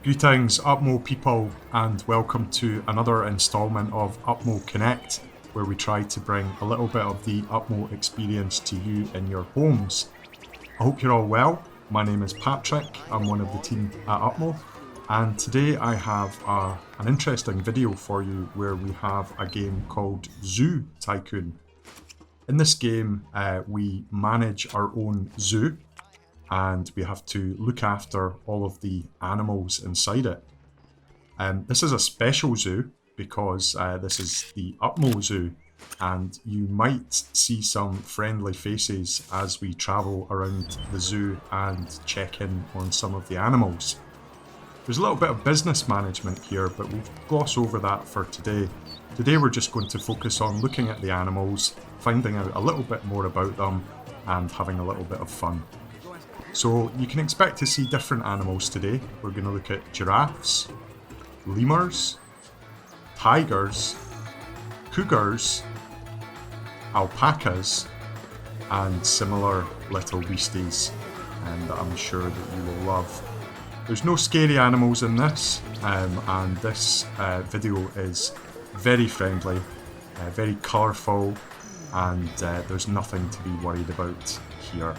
Greetings Upmo people, and welcome to another instalment of Upmo Connect, where we try to bring a little bit of the Upmo experience to you in your homes. I hope you're all well. My name is Patrick, I'm one of the team at Upmo, and today I have an interesting video for you where we have a game called Zoo Tycoon. In this game we manage our own zoo, and we have to look after all of the animals inside it. This is a special zoo because this is the Upmo Zoo, and you might see some friendly faces as we travel around the zoo and check in on some of the animals. There's a little bit of business management here, but we'll gloss over that for today. Today we're just going to focus on looking at the animals, finding out a little bit more about them, and having a little bit of fun. So you can expect to see different animals today. We're going to look at giraffes, lemurs, tigers, cougars, alpacas, and similar little beasties that I'm sure that you will love. There's no scary animals in this, and this video is very friendly, very colourful, and there's nothing to be worried about here.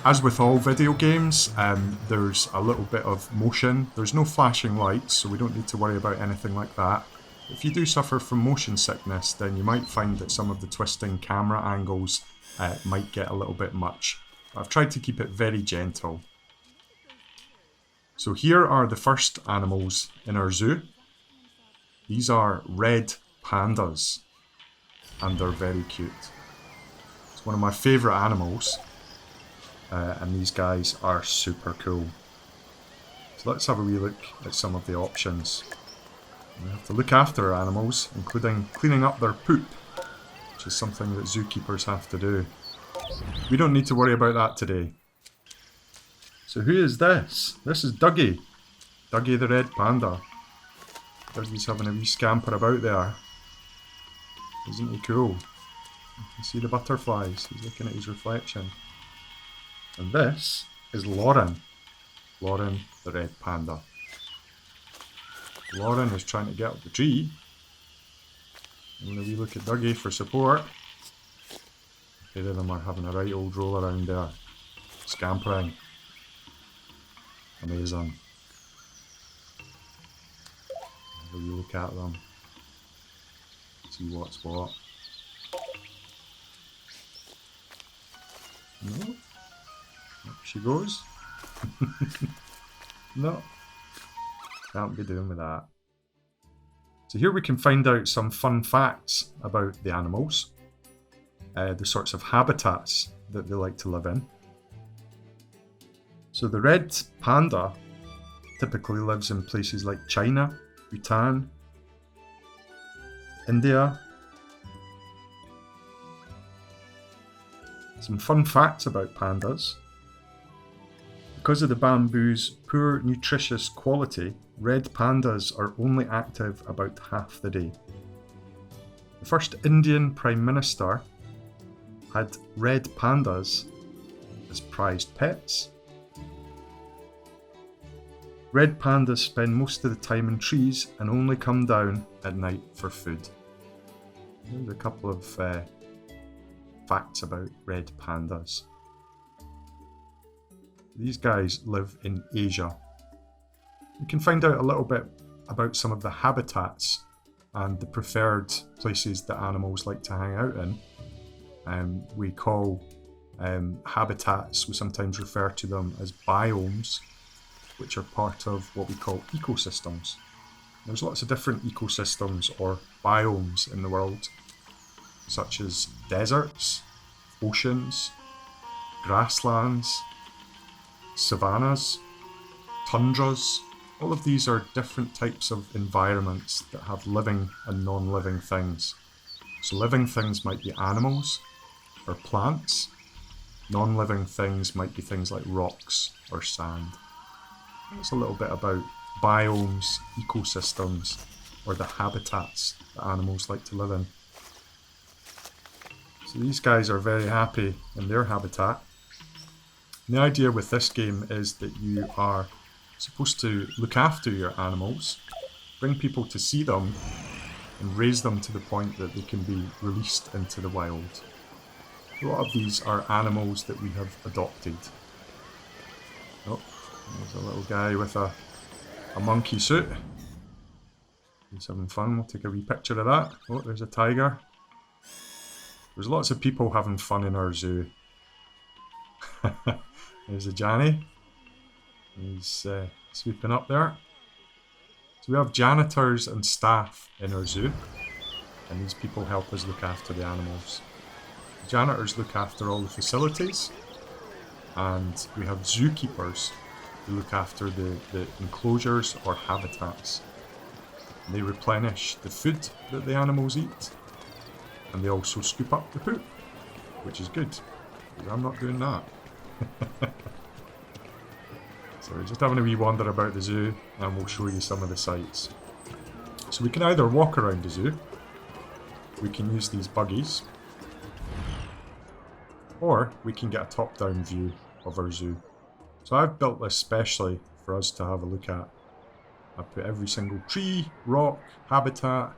As with all video games, there's a little bit of motion. There's no flashing lights, so we don't need to worry about anything like that. If you do suffer from motion sickness, then you might find that some of the twisting camera angles might get a little bit much. I've tried to keep it very gentle. So here are the first animals in our zoo. These are red pandas, and they're very cute. It's one of my favourite animals. And these guys are super cool. So let's have a wee look at some of the options. We have to look after our animals, including cleaning up their poop, which is something that zookeepers have to do. We don't need to worry about that today. So who is this? This is Dougie. Dougie the Red Panda. Dougie's having a wee scamper about there. Isn't he cool? You can see the butterflies. He's looking at his reflection. And this is Lauren. Lauren the Red Panda. Lauren is trying to get up the tree. And when we look at Dougie for support, the pair of them are having a right old roll around there. Scampering. Amazing. Have a wee look at them. See what's what. No. Up she goes. No. Can't be doing with that. So here we can find out some fun facts about the animals. The sorts of habitats that they like to live in. So the red panda typically lives in places like China, Bhutan, India. Some fun facts about pandas. Because of the bamboo's poor nutritious quality, red pandas are only active about half the day. The first Indian Prime Minister had red pandas as prized pets. Red pandas spend most of the time in trees and only come down at night for food. There's a couple of facts about red pandas. These guys live in Asia. We can find out a little bit about some of the habitats and the preferred places that animals like to hang out in. We call habitats, we sometimes refer to them as biomes, which are part of what we call ecosystems. There's lots of different ecosystems or biomes in the world, such as deserts, oceans, grasslands, savannas, tundras. All of these are different types of environments that have living and non-living things. So living things might be animals or plants. Non-living things might be things like rocks or sand. That's a little bit about biomes, ecosystems, or the habitats that animals like to live in. So these guys are very happy in their habitat. And the idea with this game is that you are supposed to look after your animals, bring people to see them, and raise them to the point that they can be released into the wild. A lot of these are animals that we have adopted. Oh, there's a little guy with a monkey suit. He's having fun. We'll take a wee picture of that. Oh, there's a tiger. There's lots of people having fun in our zoo. There's a Janny. He's sweeping up there. So we have janitors and staff in our zoo, and these people help us look after the animals. The janitors look after all the facilities, and we have zookeepers who look after the enclosures or habitats. And they replenish the food that the animals eat, and they also scoop up the poop, which is good, because I'm not doing that. So we're just having a wee wander about the zoo, and we'll show you some of the sights. So we can either walk around the zoo, we can use these buggies, or we can get a top-down view of our zoo. So I've built this specially for us to have a look at. I've put every single tree, rock, habitat.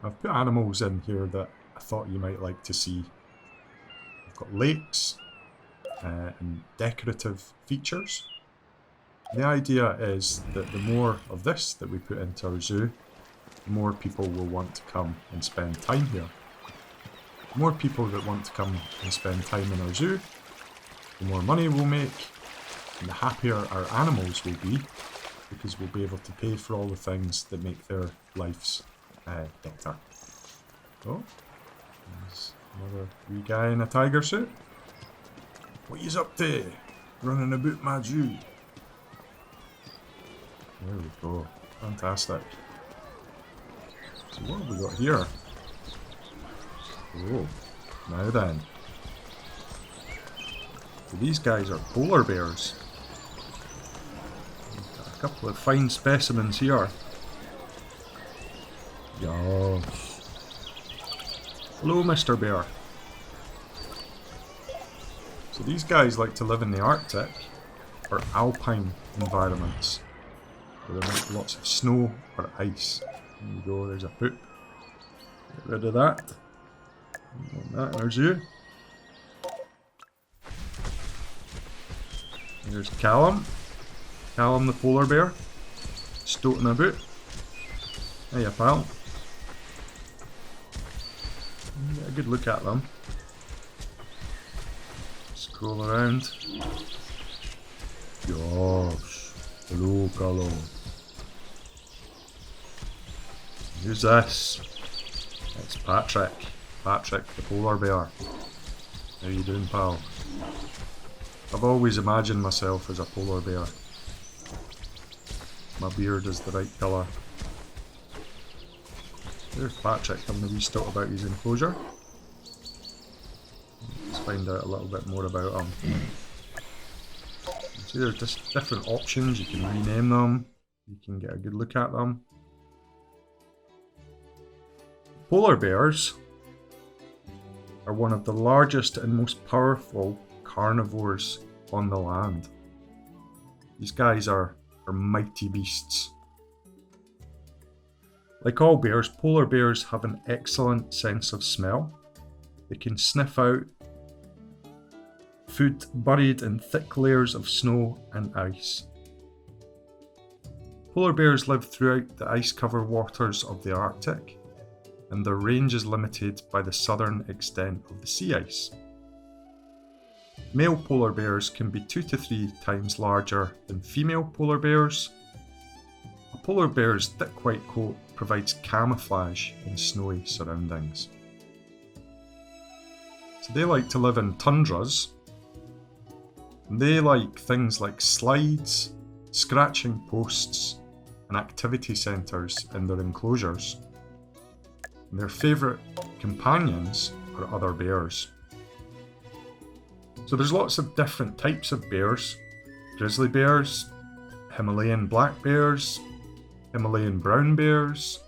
I've put animals in here that I thought you might like to see. I've got lakes and decorative features. The idea is that the more of this that we put into our zoo, the more people will want to come and spend time here. The more people that want to come and spend time in our zoo, the more money we'll make, and the happier our animals will be, because we'll be able to pay for all the things that make their lives better. Oh, there's another wee guy in a tiger suit. What he's up to? Running about my zoo. There we go. Fantastic. So what have we got here? Oh, now then. So these guys are polar bears. We've got a couple of fine specimens here. Yes. Hello, Mr. Bear. So these guys like to live in the Arctic or alpine environments, where there might be lots of snow or ice. There you go, there's a poop. Get rid of that. We want that in our zoo. There's Callum. Callum the polar bear. Stoating about. Hiya, pal. Get a good look at them. Scroll around. Gosh. Hello, Callum. Who's this? It's Patrick. Patrick the polar bear. How you doing, pal? I've always imagined myself as a polar bear. My beard is the right colour. There's Patrick having a wee stout about his enclosure. Let's find out a little bit more about him. See, there's just different options. You can rename them. You can get a good look at them. Polar bears are one of the largest and most powerful carnivores on the land. These guys are mighty beasts. Like all bears, polar bears have an excellent sense of smell. They can sniff out food buried in thick layers of snow and ice. Polar bears live throughout the ice-covered waters of the Arctic, and their range is limited by the southern extent of the sea ice. Male polar bears can be 2 to 3 times larger than female polar bears. A polar bear's thick white coat provides camouflage in snowy surroundings. So they like to live in tundras, and they like things like slides, scratching posts, and activity centres in their enclosures. And their favourite companions are other bears. So there's lots of different types of bears. Grizzly bears, Himalayan black bears, Himalayan brown bears,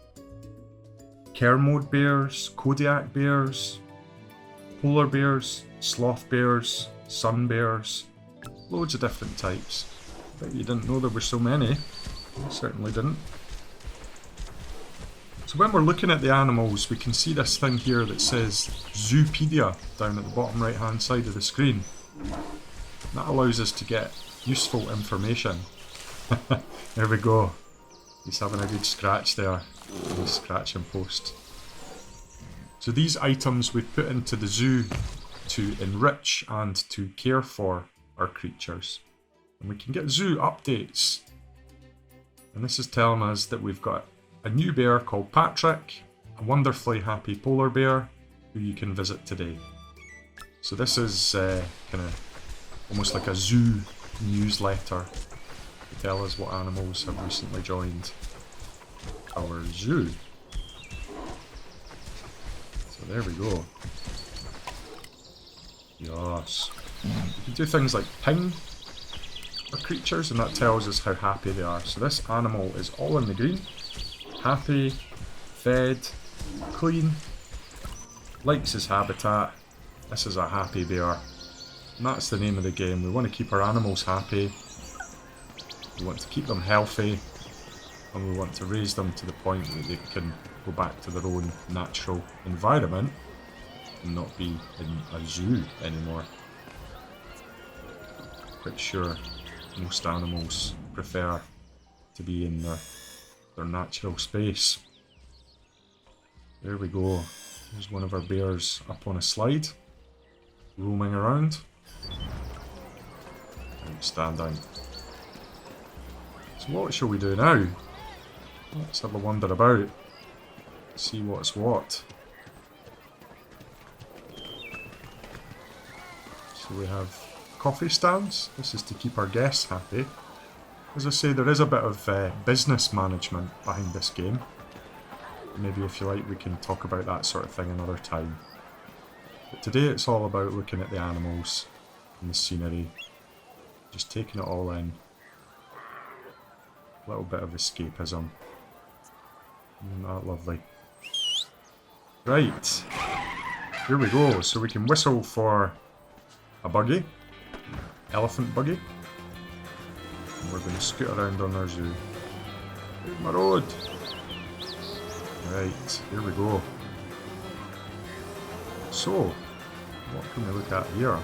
Kermode bears, Kodiak bears, polar bears, sloth bears, sun bears, loads of different types. Bet you didn't know there were so many. I certainly didn't. So when we're looking at the animals, we can see this thing here that says Zoopedia down at the bottom right hand side of the screen. That allows us to get useful information. There we go. He's having a good scratch there. Nice scratching post. So these items we put into the zoo to enrich and to care for our creatures. And we can get zoo updates. And this is telling us that we've got a new bear called Patrick, a wonderfully happy polar bear who you can visit today. So this is kind of almost like a zoo newsletter to tell us what animals have recently joined our zoo. So there we go. Yes. You can do things like ping our creatures and that tells us how happy they are. So this animal is all in the green. Happy, fed, clean, likes his habitat. This is a happy bear. And that's the name of the game. We want to keep our animals happy. We want to keep them healthy. And we want to raise them to the point that they can go back to their own natural environment and not be in a zoo anymore. Quite sure most animals prefer to be in their natural space. There we go. There's one of our bears up on a slide, roaming around. Outstanding. So what shall we do now? Let's have a wander about. See what's what. So we have coffee stands. This is to keep our guests happy. As I say, there is a bit of business management behind this game. Maybe if you like we can talk about that sort of thing another time. But today it's all about looking at the animals and the scenery. Just taking it all in. A little bit of escapism. Isn't that lovely? Right. Here we go. So we can whistle for a buggy. Elephant buggy. And we're going to scoot around on our zoo. Here's my road. Right, here we go. So, what can we look at here?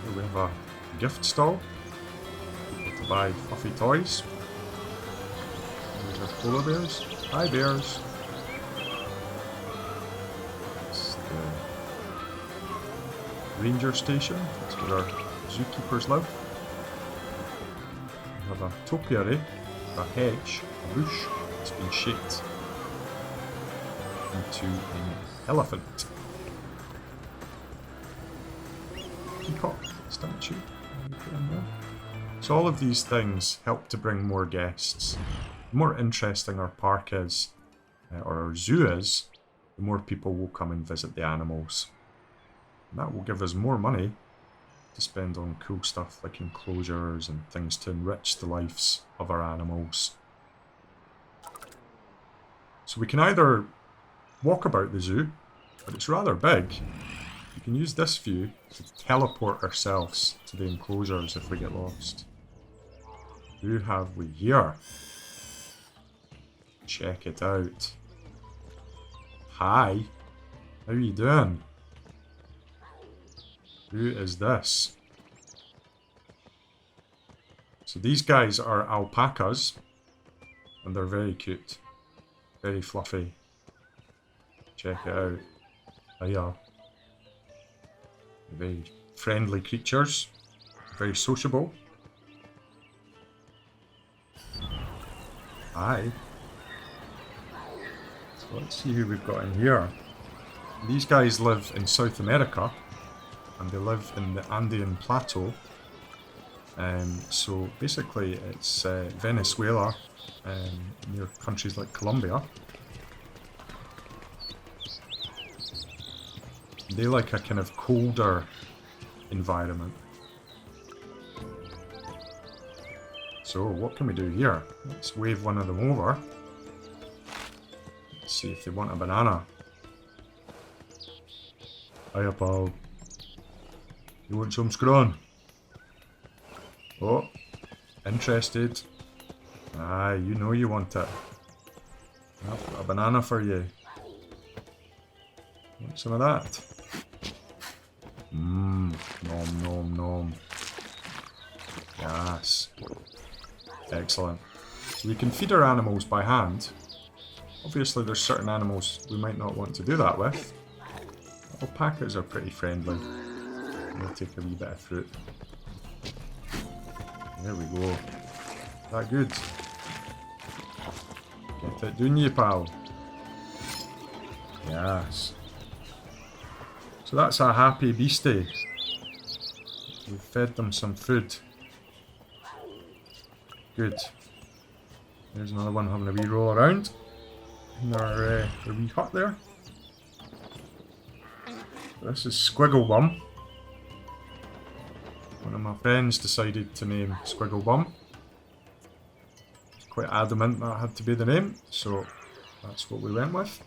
Here we have a gift stall. People to buy fluffy toys. There's our polar bears. Hi bears. It's the ranger station. That's where our zookeepers live. We have a topiary, a hedge, a bush. It's been shaped into an elephant. Peacock statue. So all of these things help to bring more guests. The more interesting our park is, or our zoo is, the more people will come and visit the animals. And that will give us more money to spend on cool stuff like enclosures and things to enrich the lives of our animals. So we can either walk about the zoo, but it's rather big. We can use this view to teleport ourselves to the enclosures if we get lost. Who have we here? Check it out. Hi, how are you doing? Who is this? So these guys are alpacas, and they're very cute, very fluffy. Check it out. Hiya. Very friendly creatures, very sociable. Hi. So let's see who we've got in here. These guys live in South America, and they live in the Andean Plateau. So basically it's Venezuela, near countries like Colombia. They like a kind of colder environment. So what can we do here? Let's wave one of them over. Let's see if they want a banana. Hiya pal. You want some scone? Oh, Interested? Aye, you know you want it. I've got a banana for you. Want some of that? Mmm, nom nom nom. Yes. Excellent. So we can feed our animals by hand. Obviously there's certain animals we might not want to do that with. Alpacas are pretty friendly. We'll take a wee bit of fruit. There we go. That good? Get it doing you, pal. Yes. So that's a happy beastie. We've fed them some food. Good. There's another one having a wee roll around in their wee hut there. This is Squiggle Bum. One of my friends decided to name Squiggle Bum. Quite adamant that had to be the name, so that's what we went with.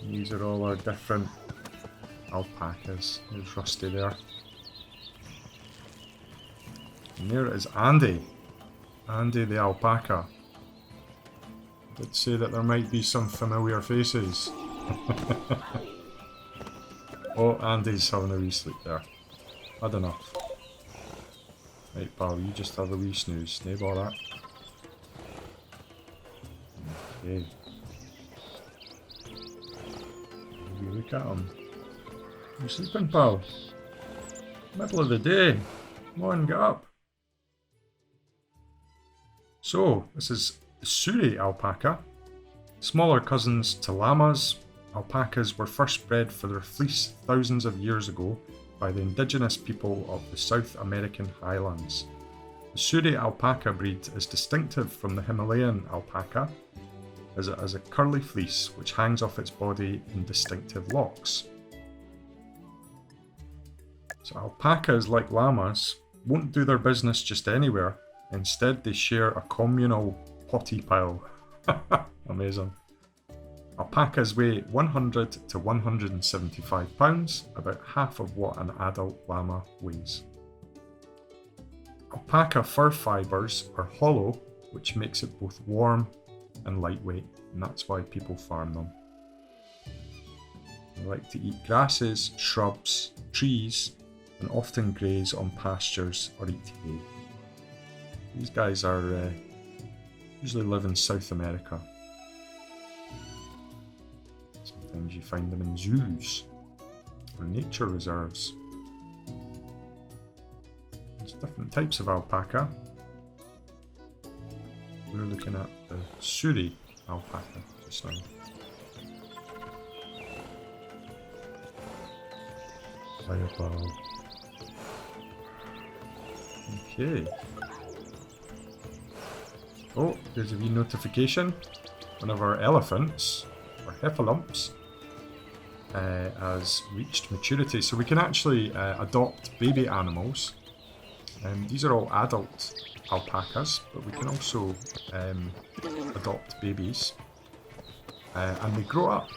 These are all our different alpacas. There's Rusty there. And there is Andy. Andy the alpaca. I did say that there might be some familiar faces. Oh, Andy's having a wee sleep there. Had enough. Right, pal, you just have a wee snooze. No bother. Okay. Maybe look at him. You sleeping, pal? Middle of the day. Come on, get up. So, this is Suri alpaca. Smaller cousins to llamas, alpacas were first bred for their fleece thousands of years ago by the indigenous people of the South American highlands. The Suri alpaca breed is distinctive from the Himalayan alpaca as it has a curly fleece which hangs off its body in distinctive locks. So alpacas, like llamas, won't do their business just anywhere. Instead, they share a communal potty pile. Amazing. Alpacas weigh 100 to 175 pounds, about half of what an adult llama weighs. Alpaca fur fibres are hollow, which makes it both warm and lightweight, and that's why people farm them. They like to eat grasses, shrubs, trees, and often graze on pastures or eat hay. These guys are usually live in South America. Sometimes you find them in zoos or nature reserves. There's different types of alpaca. We're looking at the Suri alpaca just now. Fireball. Okay. Oh, there's a wee notification. One of our elephants, or heffalumps, has reached maturity. So we can actually adopt baby animals. These are all adult alpacas, but we can also adopt babies. And they grow up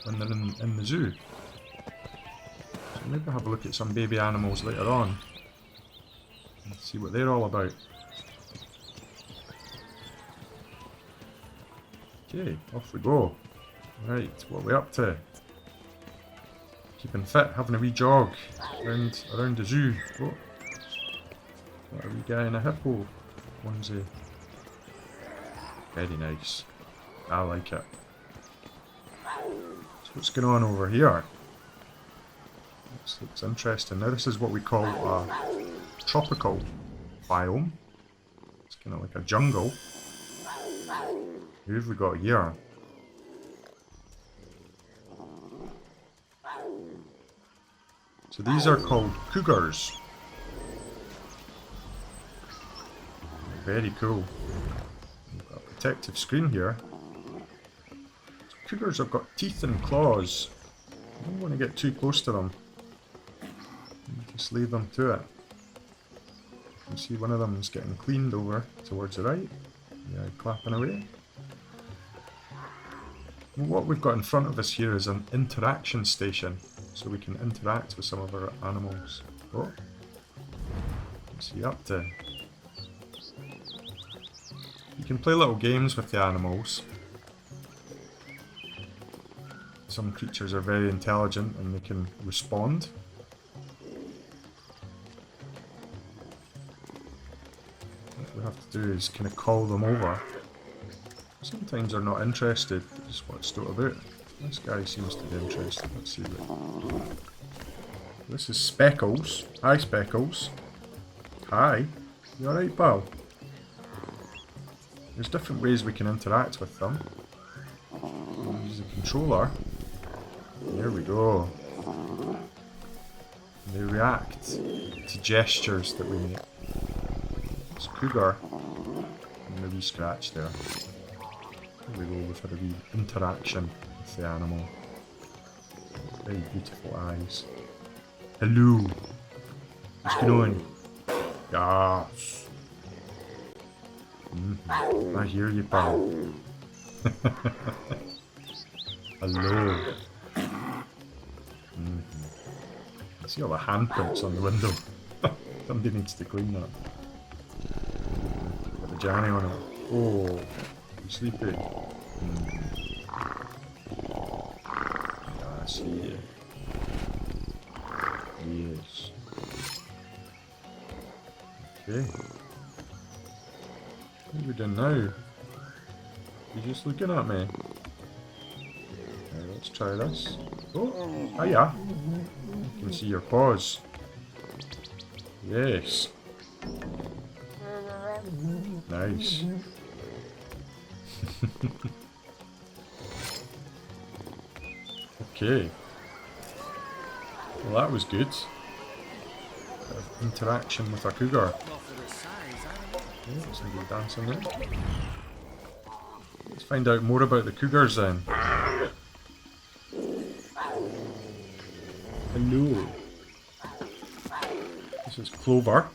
when they're in the zoo. So maybe have a look at some baby animals later on. And see what they're all about. Okay, off we go. Right, what are we up to? Keeping fit, having a wee jog around the zoo. Oh, got a wee guy in a hippo onesie. Very nice. I like it. So what's going on over here? This looks interesting. Now this is what we call a tropical biome. It's kind of like a jungle. Who have we got here? So these are called cougars. Very cool. We've got a protective screen here. So cougars have got teeth and claws. I don't want to get too close to them. Just leave them to it. You can see one of them is getting cleaned over towards the right. Yeah, clapping away. What we've got in front of us here is an interaction station, so we can interact with some of our animals. Oh, what's he up to? You can play little games with the animals. Some creatures are very intelligent and they can respond. What we have to do is kind of call them over. Sometimes they're not interested, they just want to stoat about. This guy seems to be interested. Let's see what. This is Speckles. Hi, Speckles. Hi. You alright, pal? There's different ways we can interact with them. Use the controller. There we go. And they react to gestures that we make. It's Cougar. And the wee scratch there. There we go, we've had a wee interaction with the animal. Very beautiful eyes. Hello. What's going on? Yes. I hear you, pal. Hello. I see all the handprints on the window. Somebody needs to clean that. Got the Johnny on it. Oh, you sleepy? Yeah, I see you. Yes. Okay. What are we doing now? You just looking at me? Let's try this. Oh, hiya. You can see your paws. Yes. Nice. Okay. Well, that was good. Bit of interaction with a cougar. Oh, somebody dancing there. Let's find out more about the cougars then. Hello. This is Clover.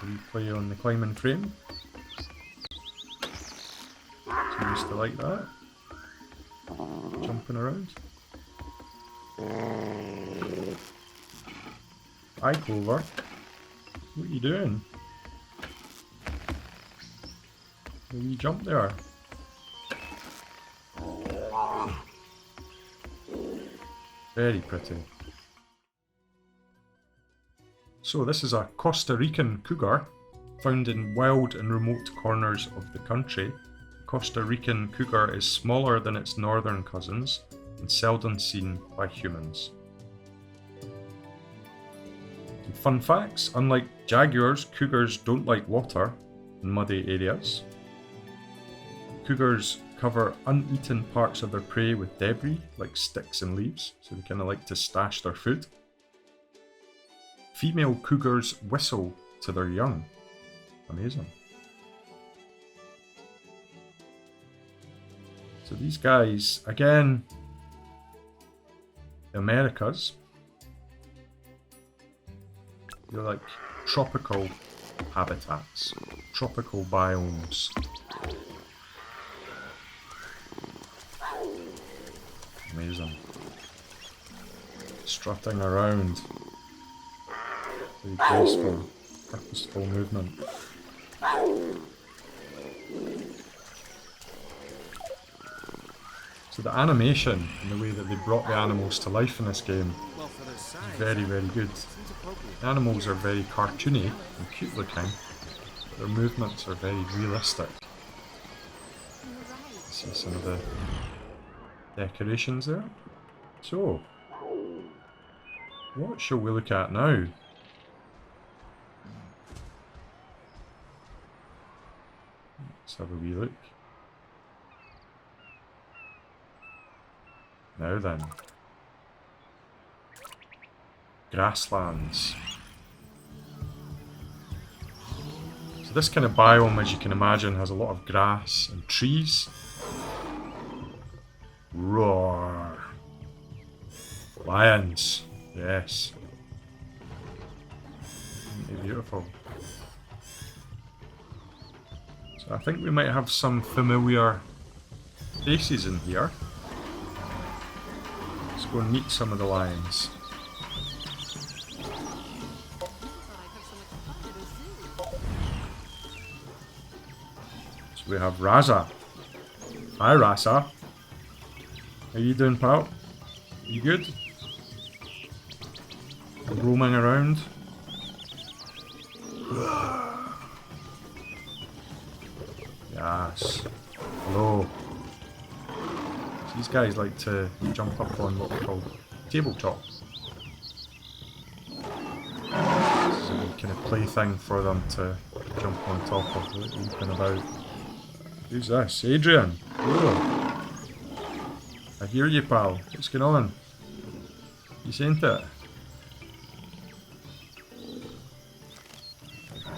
We play on the climbing frame. She used to like that. Jumping around. Hi, Clover. What are you doing? Will you jump there? Very pretty. So this is a Costa Rican cougar found in wild and remote corners of the country. The Costa Rican cougar is smaller than its northern cousins and seldom seen by humans. And fun facts, unlike jaguars, cougars don't like water in muddy areas. Cougars cover uneaten parts of their prey with debris, like sticks and leaves, so they kind of like to stash their food. Female cougars whistle to their young. Amazing. So these guys, again, the Americas, they're like tropical habitats, tropical biomes. Amazing. Strutting around. Very graceful, purposeful movement. So the animation and the way that they brought the animals to life in this game is very, very good. The animals are very cartoony and cute looking. Their movements are very realistic. See some of the decorations there. So, what shall we look at now? Let's have a wee look. Now then. Grasslands. So this kind of biome, as you can imagine, has a lot of grass and trees. Roar. Lions. Yes. Isn't it beautiful? So I think we might have some familiar faces in here. Let's go and meet some of the lions. So we have Raza. Hi Rasa. How you doing, pal? You good? Roaming around. Yes. Hello. These guys like to jump up on what we call tabletop. This is a kind of plaything for them to jump on top of, leaping about. Who's this? Adrian. Oh. I hear you, pal. What's going on? You sent it?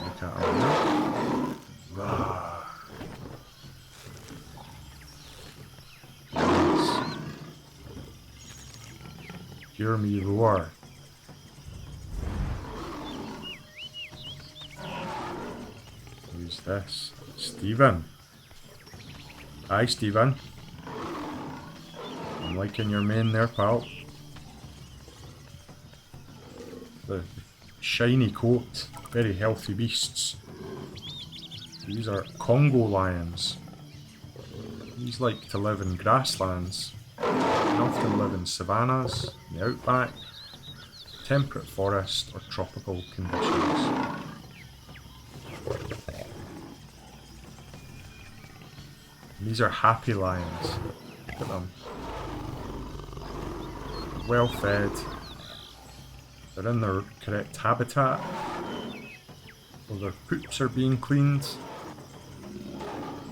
Look at her. Yes. Hear me roar. Who's this? Stephen. Hi, Stephen. I'm liking your mane there, pal. The shiny coat. Very healthy beasts. These are Congo lions. These like to live in grasslands. They often live in savannas, in the outback, temperate forest or tropical conditions. These are happy lions. Look at them. Well fed. They're in their correct habitat. Well, their poops are being cleaned.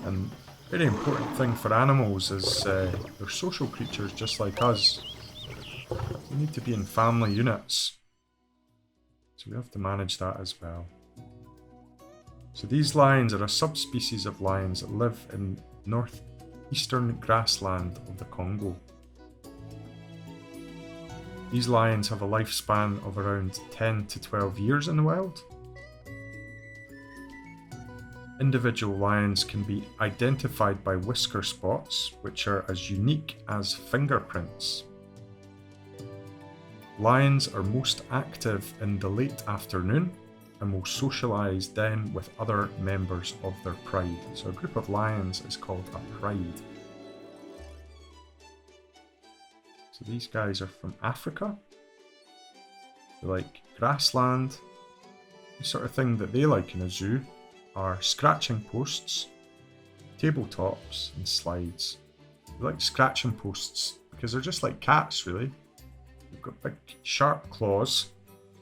And very important thing for animals is they're social creatures just like us. They need to be in family units. So we have to manage that as well. So these lions are a subspecies of lions that live in northeastern grassland of the Congo. These lions have a lifespan of around 10 to 12 years in the wild. Individual lions can be identified by whisker spots, which are as unique as fingerprints. Lions are most active in the late afternoon and will socialise then with other members of their pride. So a group of lions is called a pride. So these guys are from Africa. They like grassland. The sort of thing that they like in a zoo are scratching posts, tabletops and slides. They like scratching posts because they're just like cats really. They've got big sharp claws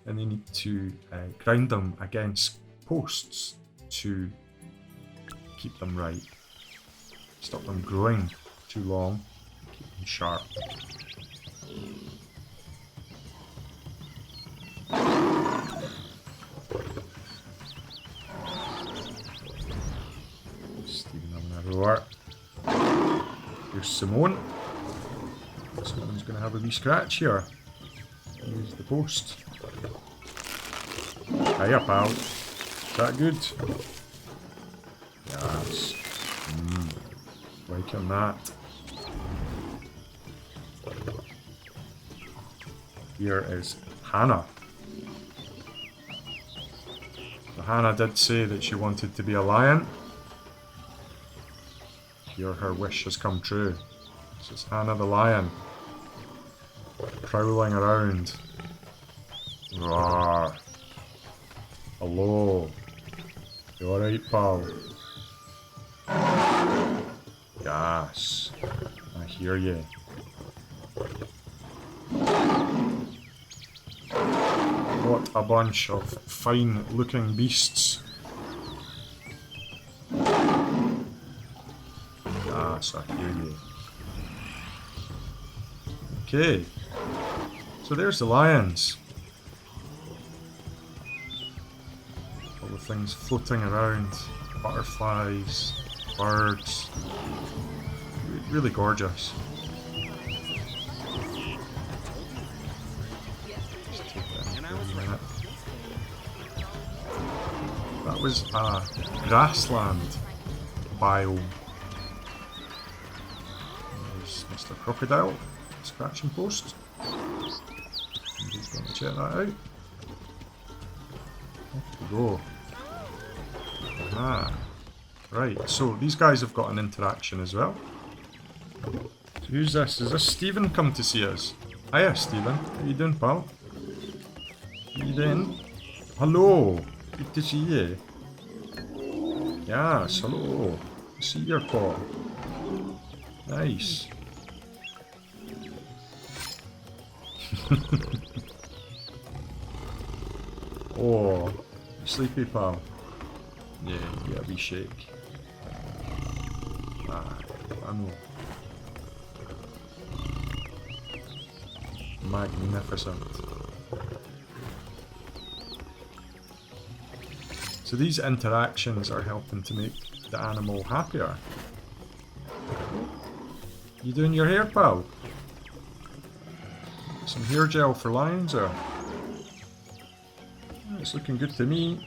and they need to grind them against posts to keep them right. Stop them growing too long, keep them sharp. Stephen having a roar. Here's Simone. Simone's going to have a wee scratch here. Use the post. Hiya, pal. Is that good? Yes. Liking that. Here is Hannah. So Hannah did say that she wanted to be a lion. Here her wish has come true. This is Hannah the lion. Prowling around. Roar. Hello. You alright, pal? Yes. I hear you. What a bunch of fine looking beasts. Yes, I hear you. Okay. So there's the lions. All the things floating around. Butterflies, birds. Really gorgeous. That was a grassland biome. crocodile, scratching post. I'm just going to check that out. Off we go. Ah, right, so these guys have got an interaction as well. So who's this? Is this Stephen come to see us? Hiya, Stephen. How you doing, pal? How you doing? Hello. Good to see you. Yes, hello. I see your paw. Nice. Oh, you sleepy, pal? Yeah, you got a wee shake. Ah, I know. Magnificent. So these interactions are helping to make the animal happier. You doing your hair, pal? Some hair gel for lions, or? It's looking good to me.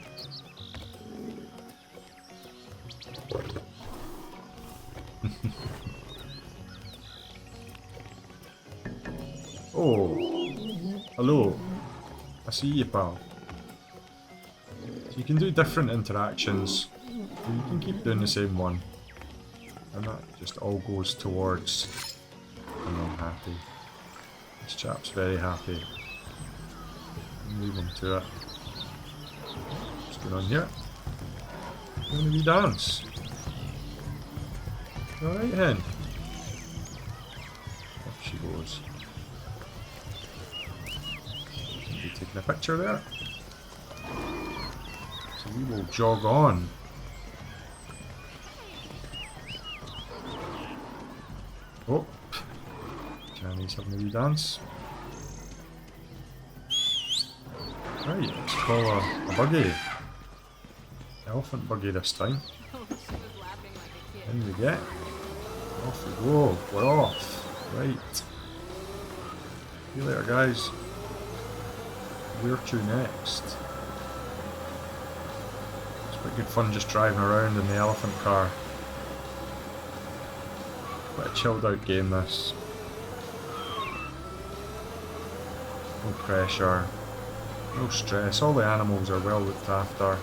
Oh, hello. I see you, pal. So you can do different interactions. You can keep doing the same one. And that just all goes towards and I'm happy. This chap's very happy. Leave him to it. What's going on here? Going to be dance. Alright then. Off she goes. Somebody taking a picture there. So we will jog on. Oh, Chinese having a wee dance. Right, let's call a buggy. Elephant buggy this time. In we get. Off we go. We're off. Right. See you later, guys. Where to next? It's quite good fun just driving around in the elephant car. Quite a chilled out game, this. No pressure. No stress. All the animals are well looked after.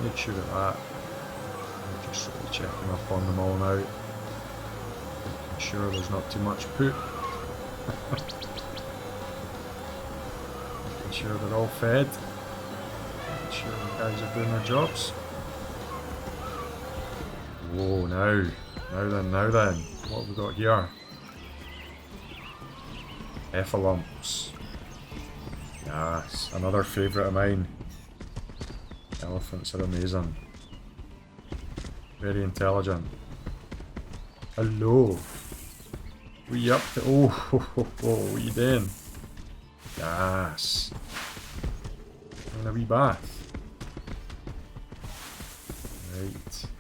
Made sure of that. I'm just really checking up on them all now. Making sure there's not too much poop. Making sure they're all fed. Making sure the guys are doing their jobs. Whoa, now. Now then. What have we got here? Heffalumps. Yes, another favourite of mine. Elephants are amazing. Very intelligent. Hello. What are you up to? Oh, what are you doing? Yes. And a wee bath.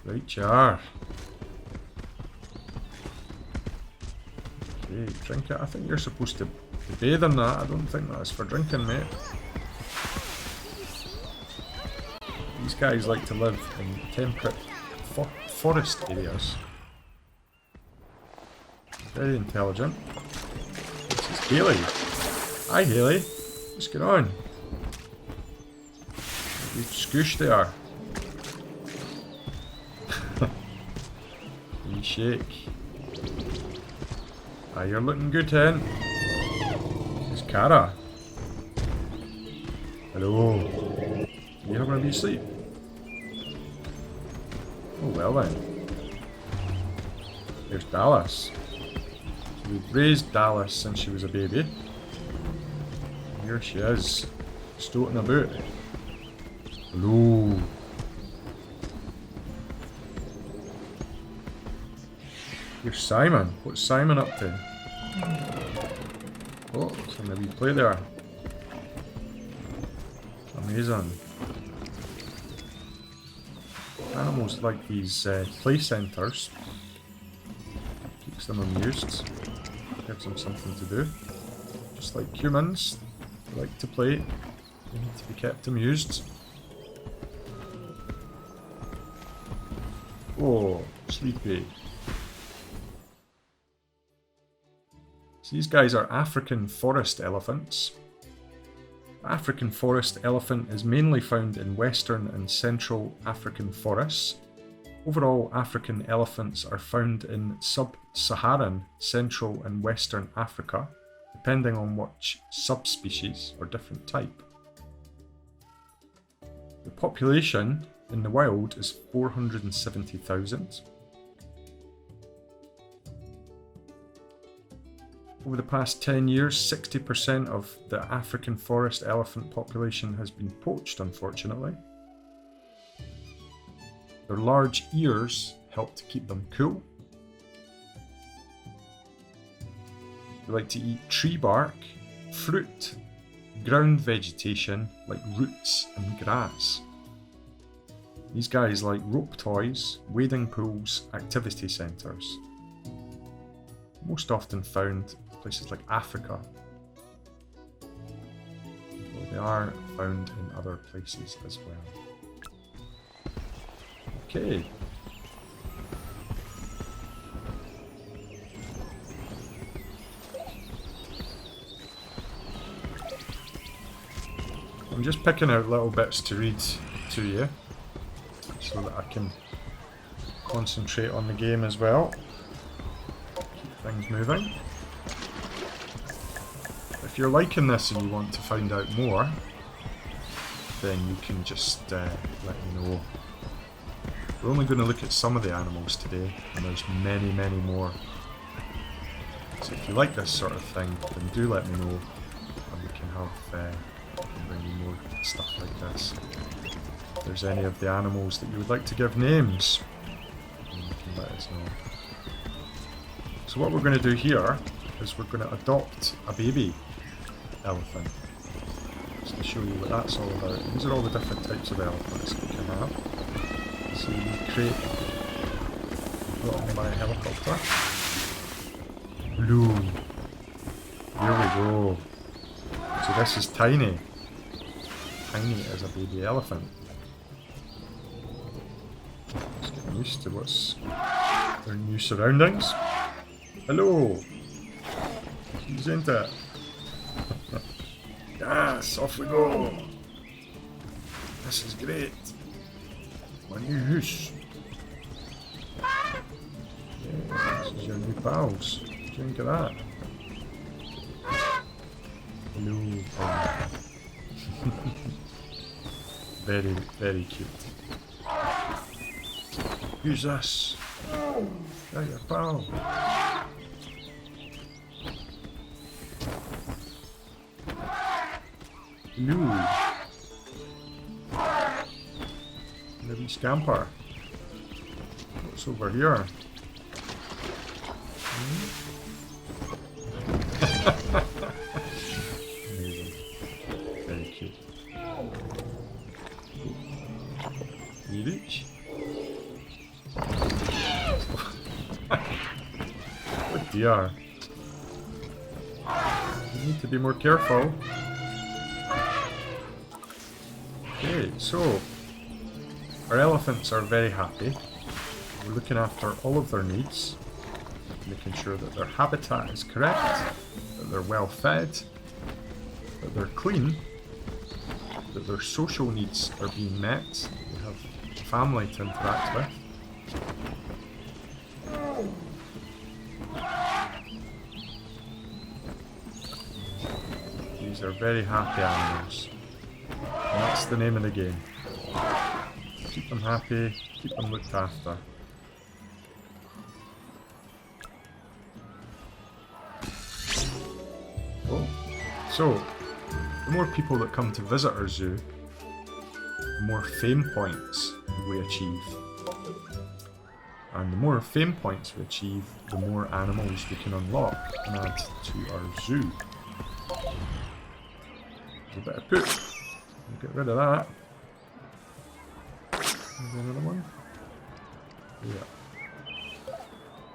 Right you are. Okay, drink it. I think you're supposed to bathe in that. I don't think that's for drinking, mate. These guys like to live in temperate forest areas. Very intelligent. This is Haley. Hi, Haley. What's going on? You scoosh there. You shake. Ah, you're looking good, hen. It's Cara. Hello. You having a wee sleep? Oh well then. There's Dallas. So we've raised Dallas since she was a baby. And here she is, stoating about. Hello. Here's Simon. What's Simon up to? Oh, some of wee play there. Amazing. Animals like these play centres. Keeps them amused. Gives them something to do. Just like humans, they like to play. They need to be kept amused. Oh, sleepy. So these guys are African forest elephants. The African forest elephant is mainly found in western and central African forests. Overall, African elephants are found in sub-Saharan, central and western Africa, depending on which subspecies or different type. The population in the wild is 470,000. Over the past 10 years, 60% of the African forest elephant population has been poached, unfortunately. Their large ears help to keep them cool. They like to eat tree bark, fruit, ground vegetation like roots and grass. These guys like rope toys, wading pools, activity centres. Most often found in places like Africa. Though they are found in other places as well. Okay. I'm just picking out little bits to read to you so that I can concentrate on the game as well. Keep things moving. If you're liking this and you want to find out more, then you can just let me know. We're only going to look at some of the animals today, and there's many, many more. So if you like this sort of thing, then do let me know, and we can have bring you more stuff like this. If there's any of the animals that you would like to give names, then you can let us know. So what we're going to do here is we're going to adopt a baby elephant. Just to show you what that's all about. These are all the different types of elephants that we can have. So we create, got on my helicopter. Blue. Here we go. So this is Tiny. Tiny is a baby elephant. Just getting used to what's their new surroundings. Hello. He's into it. Yes, off we go. This is great. My new house. Yeah, this is your new pals. What do you think of that? Hello. Very, very cute. Who's this? Yeah, your pal. Hello. The wee scamper. What's over here? Amazing. Very cute. You reach? Oh dear. You need to be more careful. Okay, so our elephants are very happy. We're looking after all of their needs, making sure that their habitat is correct, that they're well fed, that they're clean, that their social needs are being met, they have family to interact with. These are very happy animals. And that's the name of the game. Keep them happy, keep them looked after. Oh. So, the more people that come to visit our zoo, the more fame points we achieve. And the more fame points we achieve, the more animals we can unlock and add to our zoo. A bit of poop. We'll get rid of that. Another one? Yeah.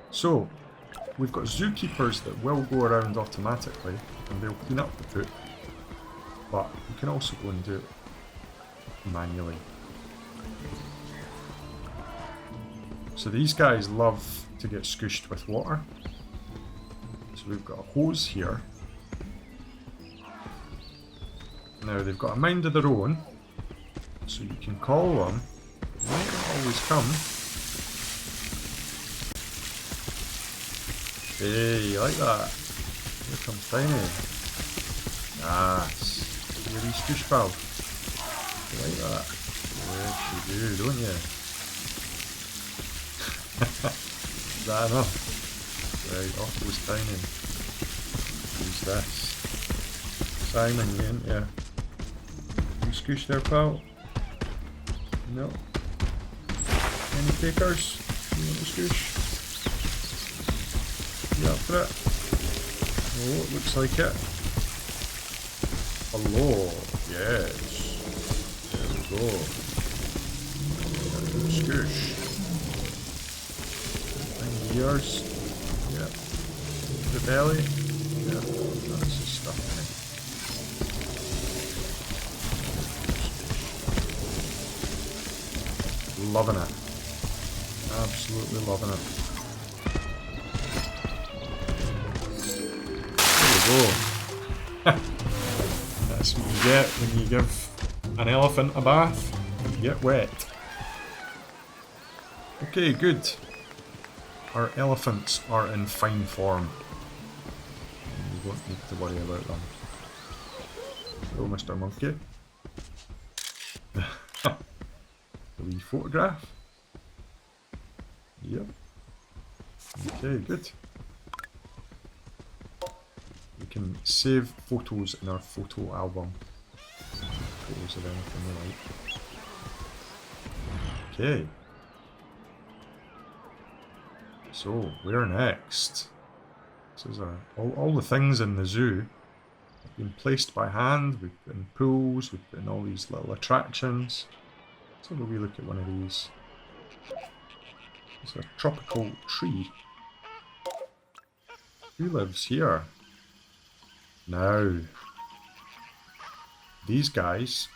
So, we've got zookeepers that will go around automatically and they'll clean up the poop. But you can also go and do it manually. So these guys love to get scooshed with water. So we've got a hose here. Now they've got a mind of their own, so you can call them. They might not always come. Hey, you like that? Here comes Tiny. Nice. You're a scoosh pal. You like that? Yes, you do, don't you? Is that enough? Right, off goes Tiny. Who's this? Simon, you ain't ya? You scoosh there, pal? No. Any takers? You want to scoosh? You up for it? Oh, it looks like it. Hello, yes. There we go. Scoosh. And yours. Yep. The belly. Yep. That's the stuff in it. Loving it. Absolutely loving it. There we go. That's what you get when you give an elephant a bath. You get wet. Okay, good. Our elephants are in fine form. You don't need to worry about them. Hello, Mr. Monkey. A wee photograph. Yep. Okay, good. We can save photos in our photo album. Photos of anything we like. Okay. So, where next? This is all the things in the zoo have been placed by hand. We've put in pools, we've put in all these little attractions. Let's have a wee look at one of these. It's a tropical tree. Who lives here? Now, these guys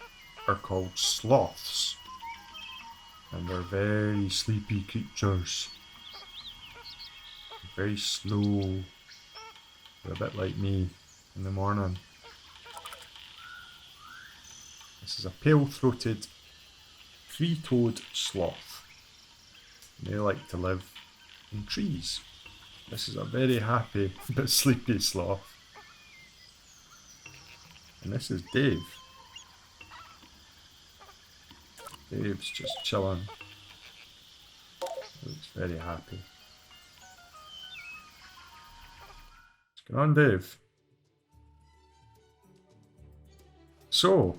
are called sloths, and they're very sleepy creatures. Very slow. They're a bit like me in the morning. This is a pale-throated, three-toed sloth. They like to live in trees. This is a very happy but sleepy sloth. And this is Dave. Dave's just chilling. Looks very happy. What's going on, Dave? So,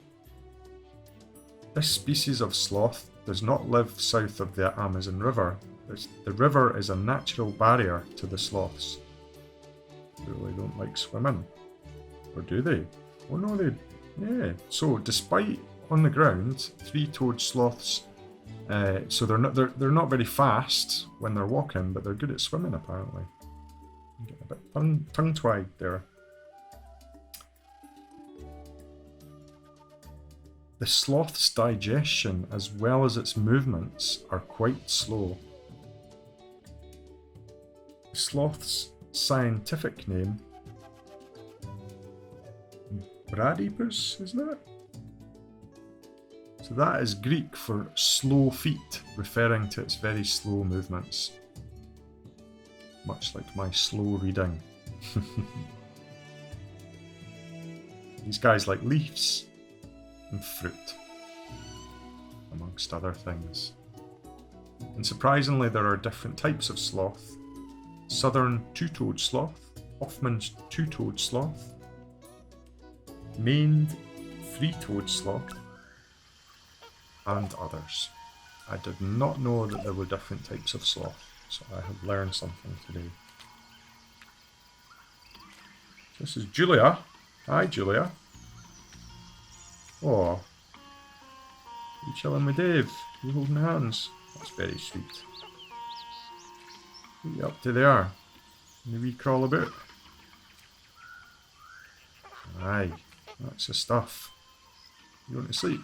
this species of sloth does not live south of the Amazon River. The river is a natural barrier to the sloths. They really don't like swimming. Or do they? Oh no, they... Yeah. So, despite on the ground, three-toed sloths, so they're not very fast when they're walking, but they're good at swimming apparently. I'm getting a bit tongue-tied there. The sloth's digestion, as well as its movements, are quite slow. The sloth's scientific name, Bradypus, isn't it? So that is Greek for slow feet, referring to its very slow movements. Much like my slow reading. These guys like leaves and fruit, amongst other things. And surprisingly, there are different types of sloth. Southern two-toed sloth, Hoffman's two-toed sloth, maned three-toed sloth, and others. I did not know that there were different types of sloth, so I have learned something today. This is Julia. Hi, Julia. Oh, you chilling with Dave? You holding hands? That's very sweet. What are you up to there? Any wee crawl about? Aye, that's the stuff. You want to sleep?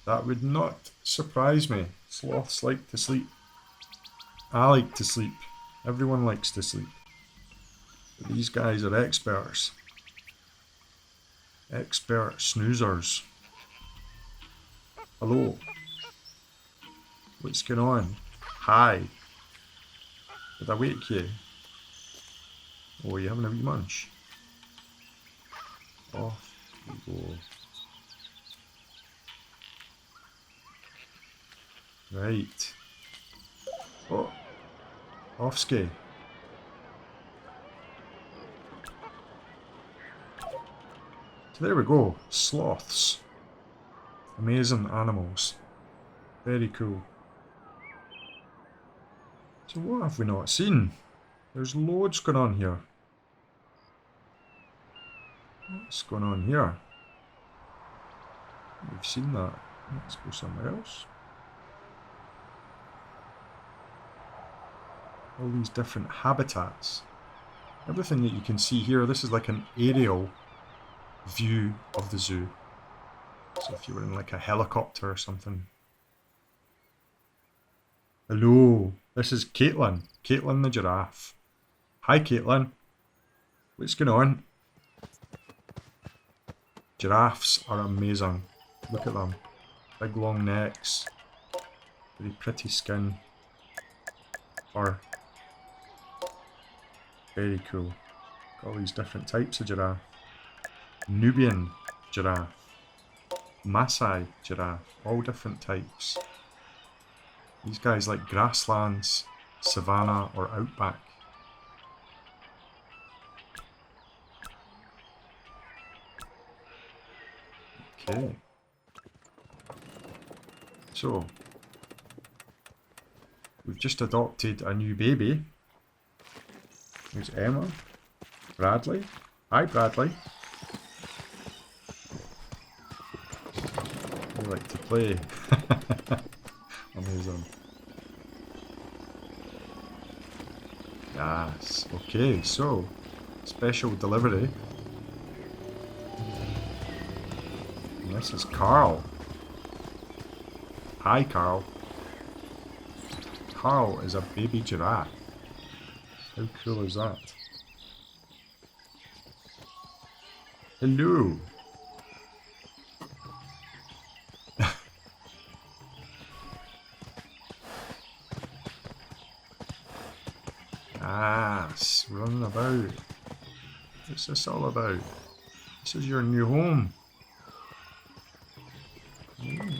That would not surprise me. Sloths like to sleep. I like to sleep. Everyone likes to sleep. These guys are experts. Expert snoozers. Hello. What's going on? Hi. Did I wake you? Oh, are you having a wee munch? Off we go. Right. Oh. Offski. So there we go. Sloths. Amazing animals. Very cool. So what have we not seen? There's loads going on here. What's going on here? We've seen that. Let's go somewhere else. All these different habitats. Everything that you can see here, this is like an aerial view of the zoo. So if you were in like a helicopter or something. Hello, this is Caitlin. Caitlin the Giraffe. Hi Caitlin. What's going on? Giraffes are amazing. Look at them. Big long necks. Very pretty skin. Fur. Very cool. Got all these different types of giraffe. Nubian giraffe. Maasai giraffe. All different types. These guys like grasslands, savanna or outback. Okay. So, we've just adopted a new baby. There's Emma. Bradley. Hi Bradley. They like to play. Amazing. Yes. Okay, so special delivery. And this is Carl. Hi Carl. Carl is a baby giraffe. How cool is that? Hello. Yes, running about. What's this all about? This is your new home.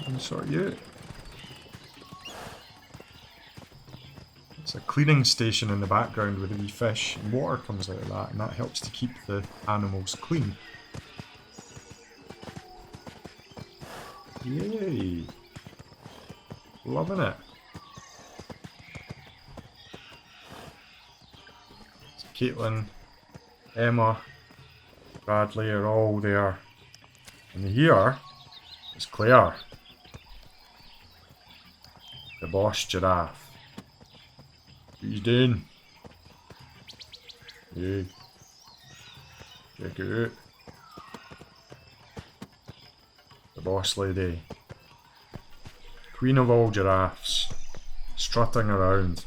I'm sort you out. It's a cleaning station in the background with a wee fish. And water comes out of that, and that helps to keep the animals clean. Yay! Loving it. So Caitlin, Emma, Bradley are all there. And here is Claire, the boss giraffe. What are you doing? Hey, check it out. The boss lady. Queen of all giraffes. Strutting around.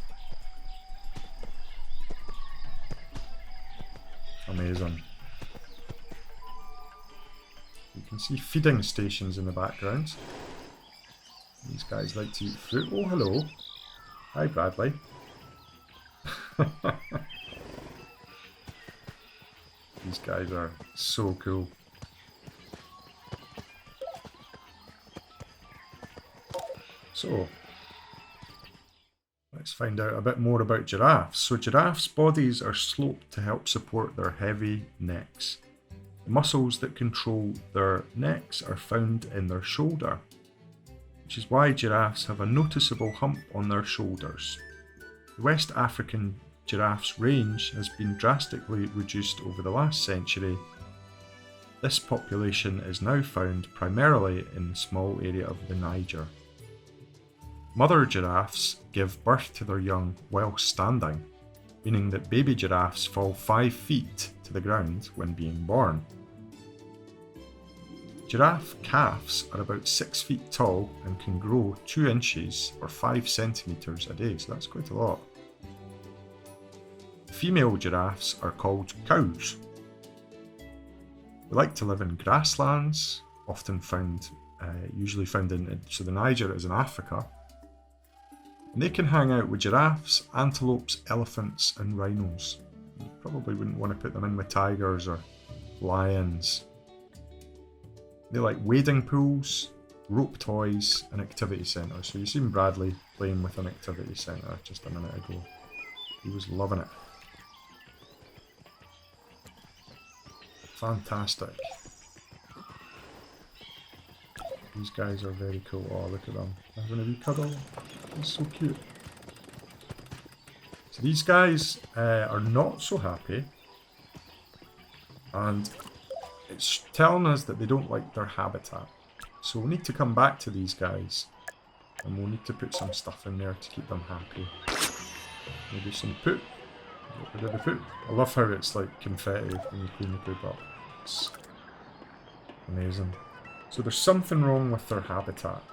Amazing. You can see feeding stations in the background. These guys like to eat fruit. Oh, hello. Hi, Bradley. These guys are so cool. So, let's find out a bit more about giraffes. So giraffes' bodies are sloped to help support their heavy necks. The muscles that control their necks are found in their shoulder, which is why giraffes have a noticeable hump on their shoulders. The West African giraffe's range has been drastically reduced over the last century. This population is now found primarily in the small area of the Niger. Mother giraffes give birth to their young while standing, meaning that baby giraffes fall 5 feet to the ground when being born. Giraffe calves are about 6 feet tall and can grow 2 inches or 5 centimeters a day, so that's quite a lot. The female giraffes are called cows. They like to live in grasslands, often found, usually found in, so the Niger is in Africa. And they can hang out with giraffes, antelopes, elephants and rhinos. You probably wouldn't want to put them in with tigers or lions. They like wading pools, rope toys and activity centres. So you seen Bradley playing with an activity centre just a minute ago. He was loving it. Fantastic. These guys are very cool. Oh, look at them. Having a wee cuddle. That's so cute. So these guys are not so happy. And it's telling us that they don't like their habitat. So we'll need to come back to these guys. And we'll need to put some stuff in there to keep them happy. Maybe some poop. Get rid of the poop. I love how it's like confetti when you clean the poop up. It's amazing. So there's something wrong with their habitat.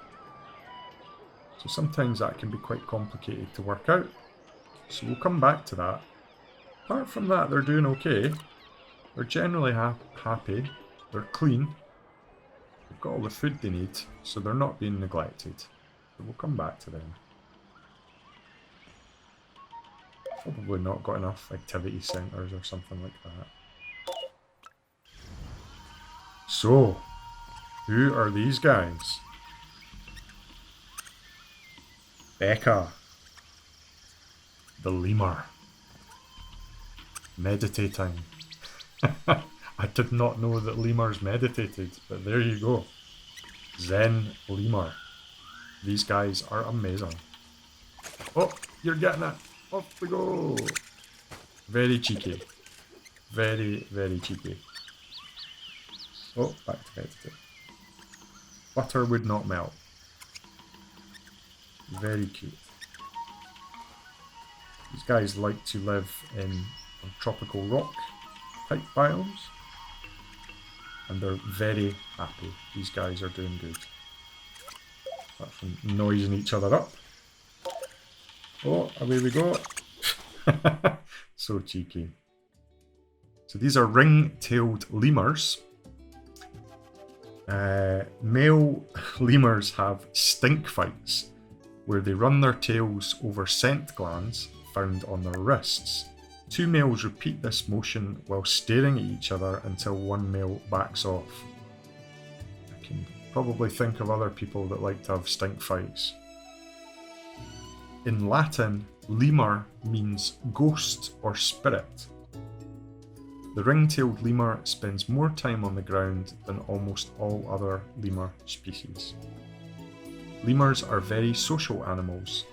So sometimes that can be quite complicated to work out. So we'll come back to that. Apart from that, they're doing okay. They're generally happy. They're clean. They've got all the food they need, so they're not being neglected. So we'll come back to them. Probably not got enough activity centres or something like that. So, who are these guys? Becca, the lemur, meditating. I did not know that lemurs meditated, but there you go. Zen lemur. These guys are amazing. Oh, you're getting it. Off we go. Very cheeky. Very, very cheeky. Oh, back to meditate. Butter would not melt. Very cute. These guys like to live in tropical rock type biomes. And they're very happy. These guys are doing good. Apart from noising each other up. Oh, away we go. So cheeky. So these are ring-tailed lemurs. Male lemurs have stink fights, where they run their tails over scent glands found on their wrists. Two males repeat this motion while staring at each other until one male backs off. I can probably think of other people that like to have stink fights. In Latin, lemur means ghost or spirit. The ring-tailed lemur spends more time on the ground than almost all other lemur species. Lemurs are very social animals.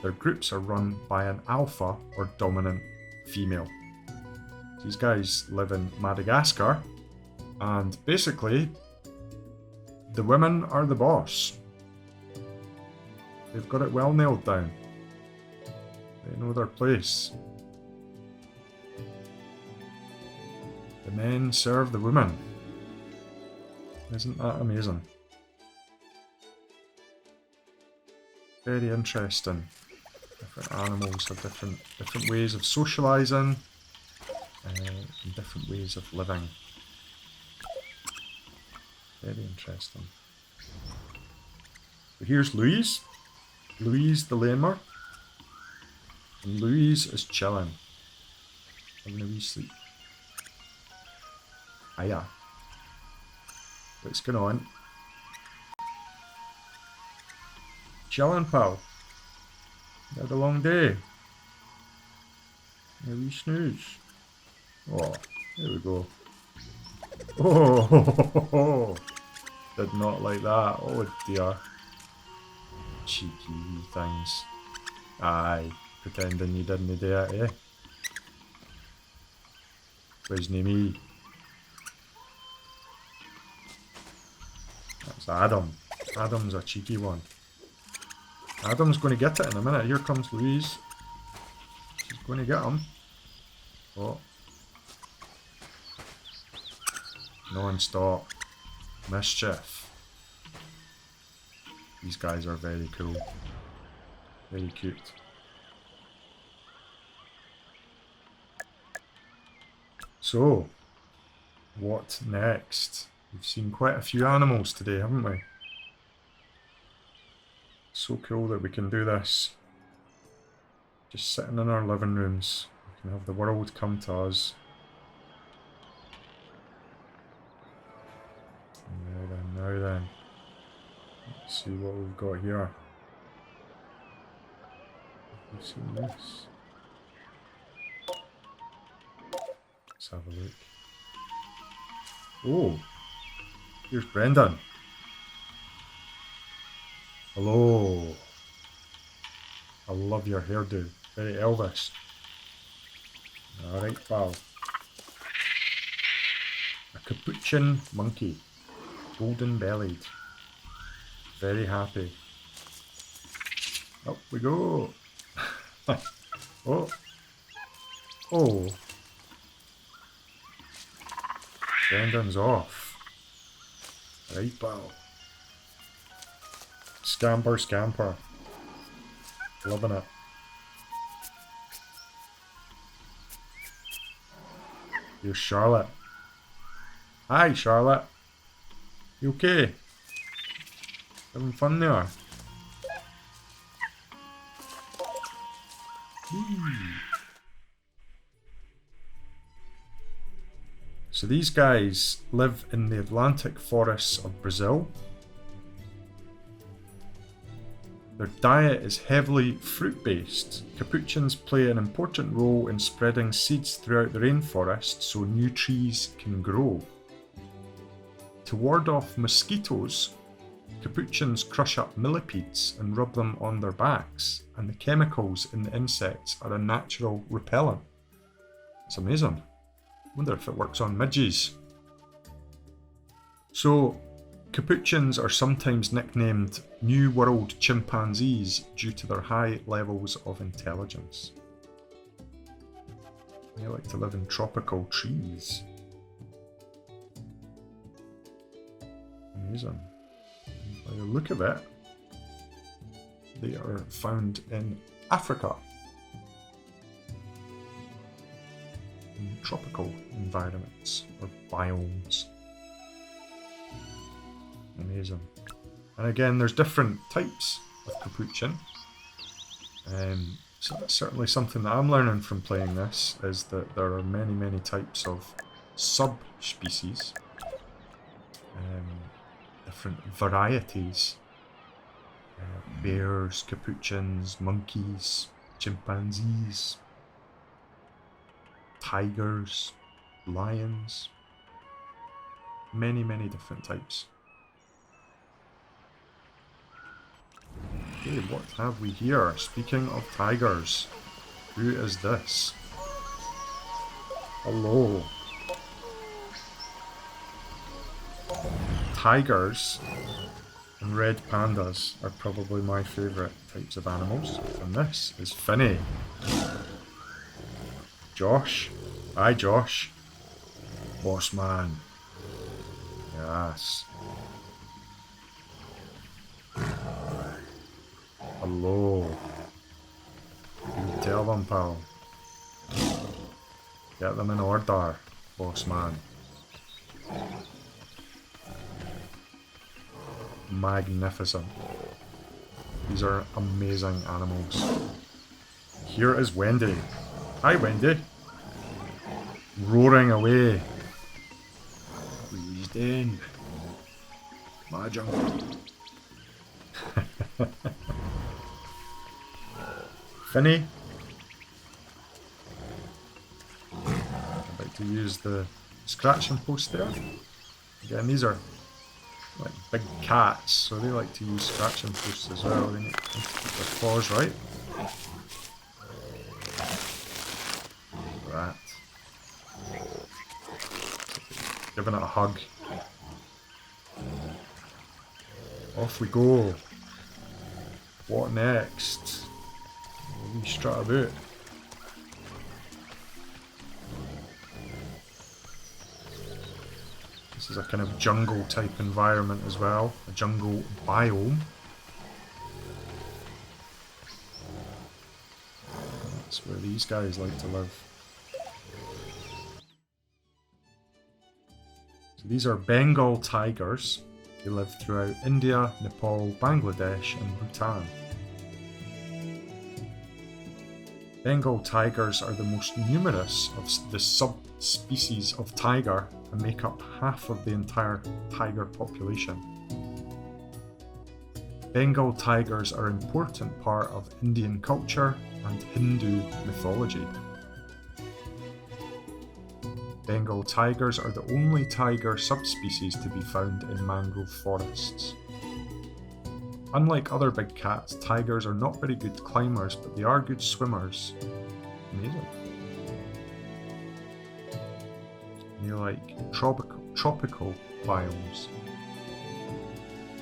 Their groups are run by an alpha or dominant female. These guys live in Madagascar, and basically, the women are the boss. They've got it well nailed down. They know their place. The men serve the women. Isn't that amazing? Very interesting. Different animals have different ways of socialising and different ways of living. Very interesting. So here's Louise. Louise the lemur. And Louise is chilling. Having a wee sleep. Hiya. What's going on? Chilling, pal. You had a long day. A wee snooze. Oh, there we go. Oh, did not like that. Oh dear. Cheeky wee things. Aye, pretending you didn't do it, eh? Wasn't me. That's Adam. Adam's a cheeky one. Adam's going to get it in a minute. Here comes Louise. She's going to get him. Oh. Non-stop mischief. These guys are very cool. Very cute. So, what next? We've seen quite a few animals today, haven't we? So cool that we can do this. Just sitting in our living rooms. We can have the world come to us. Now then. Let's see what we've got here. Have you seen this? Let's have a look. Oh, here's Brendan. Hello. I love your hairdo. Very Elvis. Alright, pal. A capuchin monkey. Golden bellied. Very happy. Up we go. Oh. Oh. Brendan's off. Right, pal. Scamper, scamper. Loving it. Here's Charlotte. Hi, Charlotte. You okay? Having fun there? So these guys live in the Atlantic forests of Brazil. Their diet is heavily fruit-based. Capuchins play an important role in spreading seeds throughout the rainforest so new trees can grow. To ward off mosquitoes, capuchins crush up millipedes and rub them on their backs, and the chemicals in the insects are a natural repellent. It's amazing. Wonder if it works on midges. So, capuchins are sometimes nicknamed New World chimpanzees due to their high levels of intelligence. They like to live in tropical trees. Amazing. By the look of it, they are found in Africa. In tropical environments or biomes. Amazing. And again, there's different types of capuchin. So that's certainly something that I'm learning from playing this, is that there are many types of subspecies. Different varieties. Bears, capuchins, monkeys, chimpanzees, tigers, lions. Many different types. Okay, what have we here? Speaking of tigers, who is this? Hello. Tigers and red pandas are probably my favourite types of animals, and this is Finny. Josh. Hi, Josh. Boss man. Yes. Hello. You tell them, pal. Get them in order, boss man. Magnificent. These are amazing animals. Here is Wendy. Hi, Wendy. Roaring away. Breezed in. My jungle. Finny. I'd like to use the scratching post there. Again, these are like big cats, so they like to use scratching posts as well. They need to keep their paws right. That. Giving it a hug. Off we go. What next? We strut about. This is a kind of jungle type environment as well, a jungle biome. That's where these guys like to live. So these are Bengal tigers. They live throughout India, Nepal, Bangladesh and Bhutan. Bengal tigers are the most numerous of the subspecies of tiger and make up half of the entire tiger population. Bengal tigers are an important part of Indian culture and Hindu mythology. Bengal tigers are the only tiger subspecies to be found in mangrove forests. Unlike other big cats, tigers are not very good climbers, but they are good swimmers. Amazing. They like tropical biomes.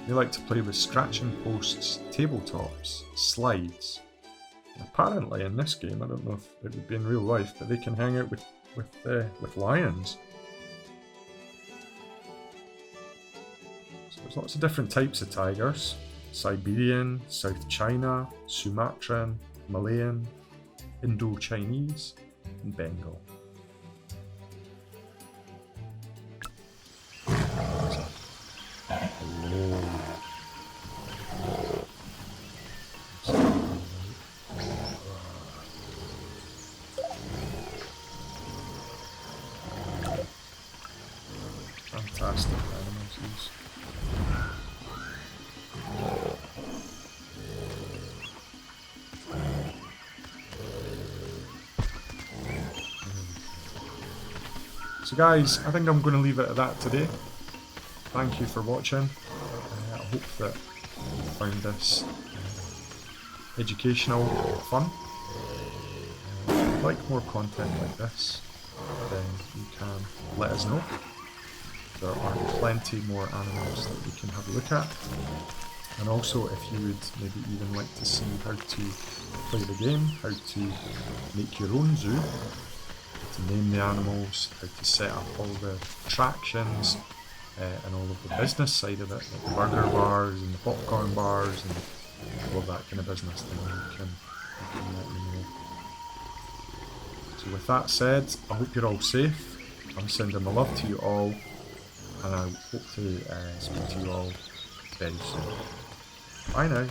They like to play with scratching posts, tabletops, slides. And apparently in this game, I don't know if it would be in real life, but they can hang out with lions. So there's lots of different types of tigers. Siberian, South China, Sumatran, Malayan, Indo-Chinese, and Bengal. Fantastic animals these. So guys, I think I'm going to leave it at that today. Thank you for watching. I hope that you found this educational, fun. If you'd like more content like this, then you can let us know. There are plenty more animals that we can have a look at. And also, if you would maybe even like to see how to play the game, how to make your own zoo, how to name the animals, how to set up all the attractions, and all of the business side of it, like the burger bars and the popcorn bars and all of that kind of business, then you can let me know. So with that said, I hope you're all safe. I'm sending my love to you all, and I hope to speak to you all very soon. Bye now.